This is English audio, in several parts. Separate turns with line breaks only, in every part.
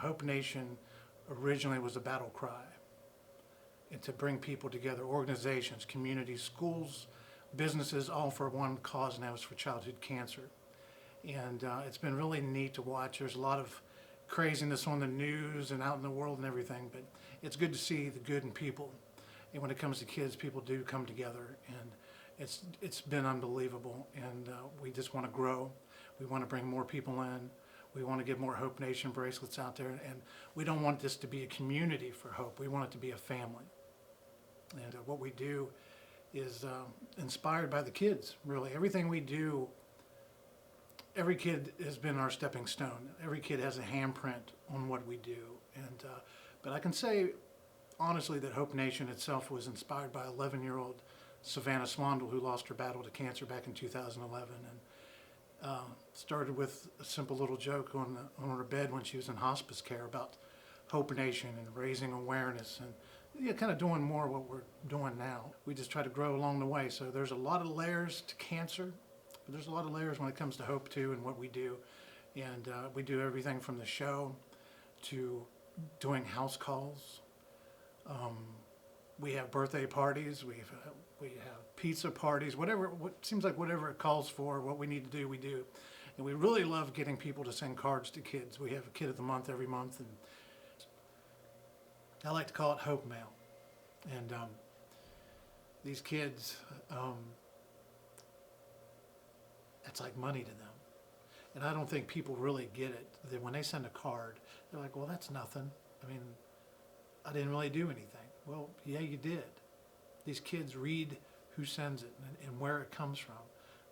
Hope Nation originally was a battle cry, and to bring people together, organizations, communities, schools, businesses, all for one cause, and that was for childhood cancer. And it's been really neat to watch. There's a lot of craziness on the news and out in the world and everything, but it's good to see the good in people. And when it comes to kids, people do come together, and it's been unbelievable. And we just want to grow. We want to bring more people in. We want to get more Hope Nation bracelets out there, and we don't want this to be a community for hope. We want it to be a family. And what we do is inspired by the kids, really. Everything we do, every kid has been our stepping stone. Every kid has a handprint on what we do. And but I can say honestly that Hope Nation itself was inspired by 11-year-old Savannah Swandle, who lost her battle to cancer back in 2011. And started with a simple little joke on her bed when she was in hospice care about Hope Nation and raising awareness, and kind of doing more what we're doing now. We just try to grow along the way. So there's a lot of layers to cancer, but there's a lot of layers when it comes to hope too, and what we do. And we do everything from the show to doing house calls. We have birthday parties. We have pizza parties. Whatever it calls for, what we need to do, we do. And we really love getting people to send cards to kids. We have a Kid of the Month every month, and I like to call it Hope Mail. And these kids, it's like money to them. And I don't think people really get it. That when they send a card, they're like, well, that's nothing. I mean, I didn't really do anything. Well, yeah, you did. These kids read who sends it and where it comes from.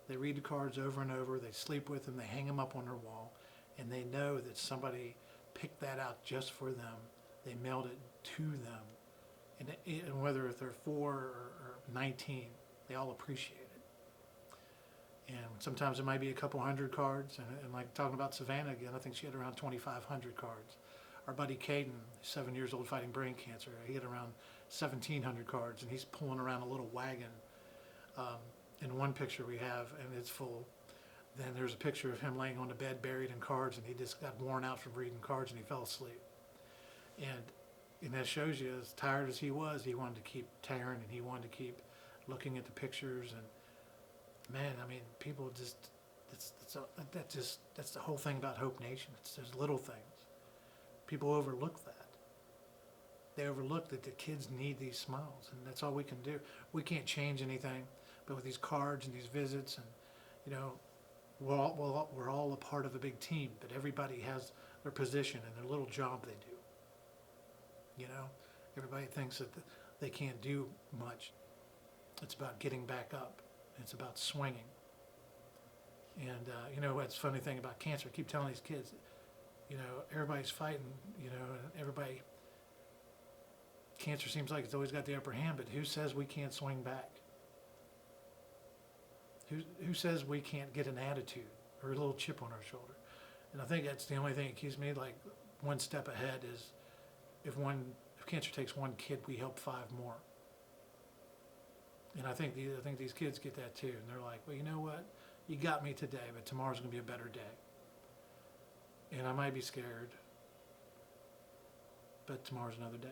They read the cards over and over. They sleep with them. They hang them up on their wall. And they know that somebody picked that out just for them. They mailed it to them. And whether they're 4 or 19, they all appreciate it. And sometimes it might be a couple hundred cards. And like talking about Savannah again, I think she had around 2,500 cards. Our buddy Caden, 7 years old, fighting brain cancer, he had around 1,700 cards, and he's pulling around a little wagon. In one picture we have, and it's full. Then there's a picture of him laying on the bed buried in cards, and he just got worn out from reading cards and he fell asleep. And that shows you, as tired as he was, he wanted to keep tearing, and he wanted to keep looking at the pictures. And man, I mean, people just, that's the whole thing about Hope Nation. It's those little things. People overlook that. They overlook that the kids need these smiles, and that's all we can do. We can't change anything, but with these cards and these visits, and we're all a part of a big team, but everybody has their position and their little job they do. Everybody thinks that they can't do much. It's about getting back up. It's about swinging. And what's the funny thing about cancer? I keep telling these kids, everybody's fighting, everybody, cancer seems like it's always got the upper hand, but who says we can't swing back? Who says we can't get an attitude or a little chip on our shoulder? And I think that's the only thing that keeps me like one step ahead is if cancer takes one kid, we help 5 more. And I think these kids get that too, and they're like, well, you know what? You got me today, but tomorrow's going to be a better day. And I might be scared, but tomorrow's another day.